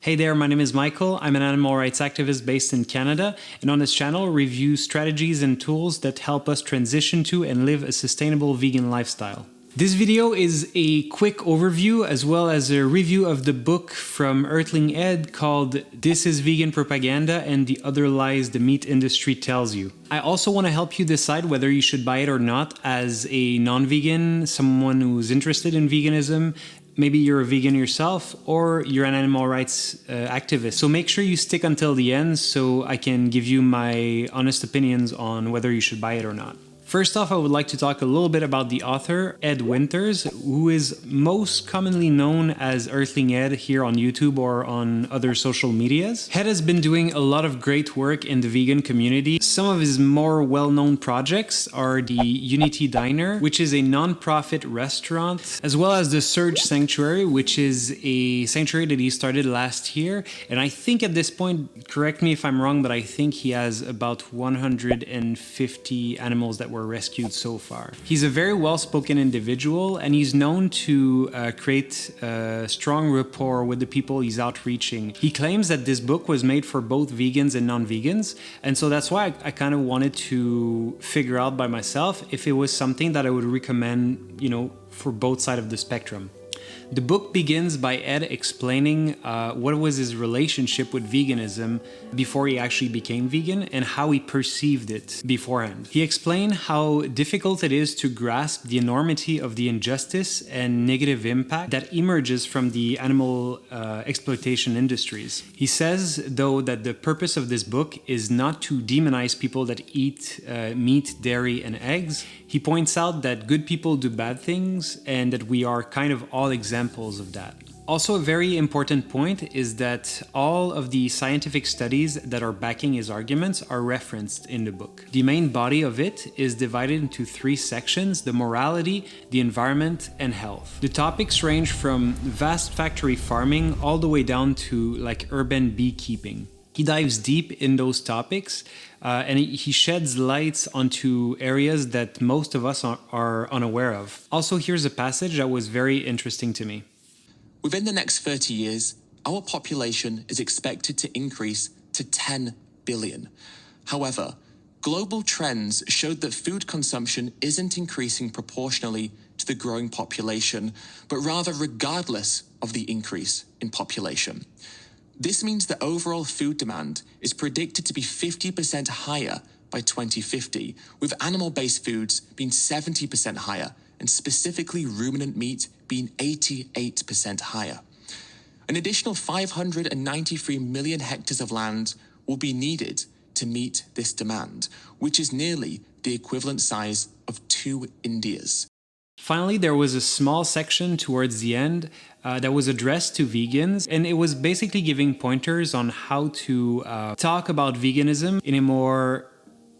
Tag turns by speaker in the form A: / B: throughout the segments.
A: Hey there, my name is Michael. I'm an animal rights activist based in Canada, and on this channel, review strategies and tools that help us transition to and live a sustainable vegan lifestyle. This video is a quick overview as well as a review of the book from Earthling Ed called This is Vegan Propaganda and the Other Lies the Meat Industry Tells You. I also want to help you decide whether you should buy it or not as a non-vegan, someone who's interested in veganism. Maybe you're a vegan yourself or you're an animal rights activist. So make sure you stick until the end so I can give you my honest opinions on whether you should buy it or not. First off, I would like to talk a little bit about the author, Ed Winters, who is most commonly known as Earthling Ed here on YouTube or on other social medias. Ed has been doing a lot of great work in the vegan community. Some of his more well-known projects are the Unity Diner, which is a non-profit restaurant, as well as the Surge Sanctuary, which is a sanctuary that he started last year. And I think at this point, correct me if I'm wrong, but I think he has about 150 animals that were rescued so far. He's a very well-spoken individual, and he's known to create a strong rapport with the people he's outreaching. He claims that this book was made for both vegans and non-vegans, and so that's why I kind of wanted to figure out by myself if it was something that I would recommend, for both sides of the spectrum. The book begins by Ed explaining what was his relationship with veganism before he actually became vegan and how he perceived it beforehand. He explained how difficult it is to grasp the enormity of the injustice and negative impact that emerges from the animal exploitation industries. He says, though, that the purpose of this book is not to demonize people that eat meat, dairy, and eggs. He points out that good people do bad things and that we are kind of all examples of that. Also, a very important point is that all of the scientific studies that are backing his arguments are referenced in the book. The main body of it is divided into 3 sections: the morality, the environment, and health. The topics range from vast factory farming all the way down to urban beekeeping. He dives deep in those topics and he sheds lights onto areas that most of us are unaware of. Also, here's a passage that was very interesting to me.
B: Within the next 30 years, our population is expected to increase to 10 billion. However, global trends showed that food consumption isn't increasing proportionally to the growing population, but rather regardless of the increase in population. This means that overall food demand is predicted to be 50% higher by 2050, with animal-based foods being 70% higher, and specifically ruminant meat being 88% higher. An additional 593 million hectares of land will be needed to meet this demand, which is nearly the equivalent size of 2 Indias.
A: Finally, there was a small section towards the end that was addressed to vegans, and it was basically giving pointers on how to talk about veganism in a more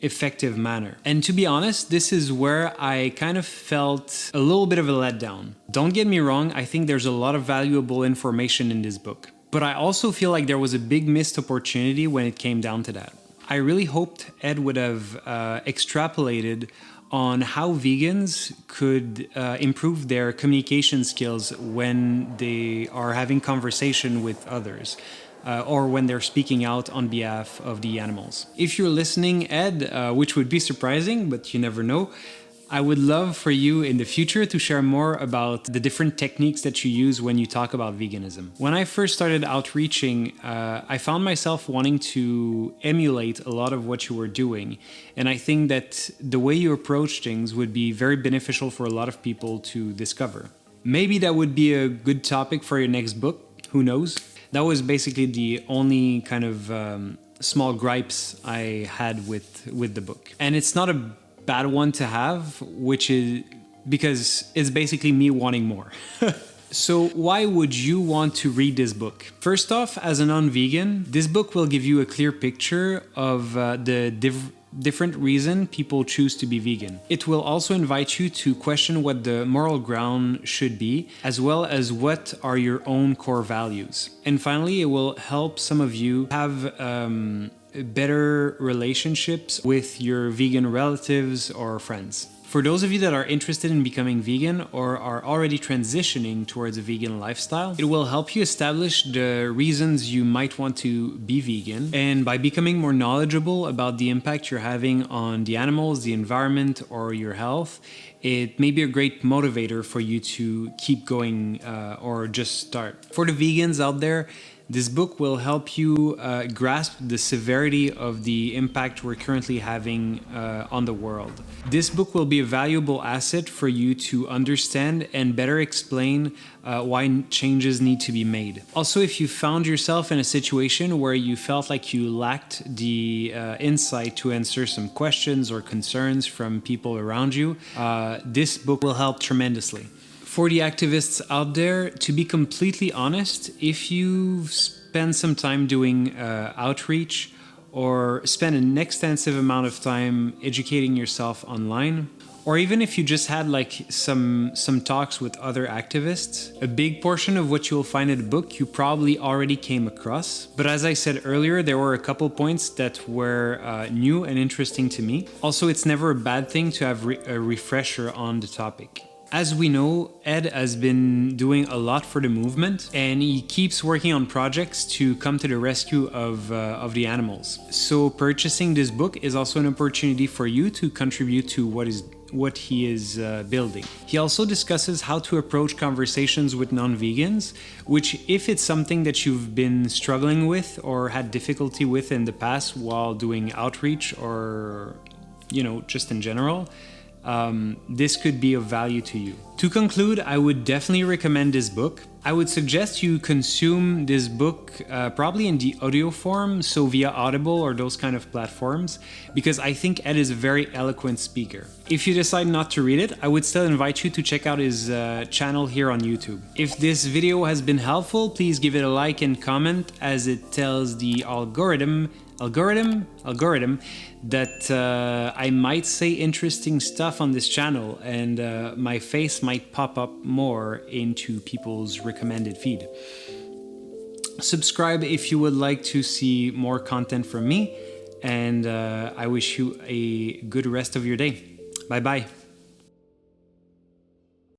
A: effective manner. And to be honest, this is where I kind of felt a little bit of a letdown. Don't get me wrong, I think there's a lot of valuable information in this book, but I also feel like there was a big missed opportunity when it came down to that. I really hoped Ed would have extrapolated on how vegans could improve their communication skills when they are having conversation with others or when they're speaking out on behalf of the animals. If you're listening, Ed, which would be surprising, but you never know, I would love for you in the future to share more about the different techniques that you use when you talk about veganism. When I first started outreaching, I found myself wanting to emulate a lot of what you were doing. And I think that the way you approach things would be very beneficial for a lot of people to discover. Maybe that would be a good topic for your next book, who knows? That was basically the only kind of small gripes I had with the book. And it's not a bad one to have, which is because it's basically me wanting more. So why would you want to read this book? First off, as a non-vegan, this book will give you a clear picture of the different reason people choose to be vegan. It will also invite you to question what the moral ground should be, as well as what are your own core values. And finally, it will help some of you have better relationships with your vegan relatives or friends. For those of you that are interested in becoming vegan or are already transitioning towards a vegan lifestyle, it will help you establish the reasons you might want to be vegan. And by becoming more knowledgeable about the impact you're having on the animals, the environment, or your health, it may be a great motivator for you to keep going or just start. For the vegans out there, this book will help you grasp the severity of the impact we're currently having on the world. This book will be a valuable asset for you to understand and better explain why changes need to be made. Also, if you found yourself in a situation where you felt like you lacked the insight to answer some questions or concerns from people around you, this book will help tremendously. For the activists out there, to be completely honest, if you've spent some time doing outreach or spent an extensive amount of time educating yourself online, or even if you just had like some talks with other activists, a big portion of what you'll find in the book you probably already came across. But as I said earlier, there were a couple points that were new and interesting to me. Also, it's never a bad thing to have a refresher on the topic. As we know, Ed has been doing a lot for the movement, and he keeps working on projects to come to the rescue of the animals. So purchasing this book is also an opportunity for you to contribute to what he is building. He also discusses how to approach conversations with non-vegans, which, if it's something that you've been struggling with or had difficulty with in the past while doing outreach or, just in general, this could be of value to you. To conclude, I would definitely recommend this book. I would suggest you consume this book probably in the audio form, so via Audible or those kind of platforms, because I think Ed is a very eloquent speaker. If you decide not to read it, I would still invite you to check out his channel here on YouTube. If this video has been helpful, please give it a like and comment, as it tells the algorithm that I might say interesting stuff on this channel, and my face might pop up more into people's recommended feed. Subscribe if you would like to see more content from me, and I wish you a good rest of your day. Bye bye.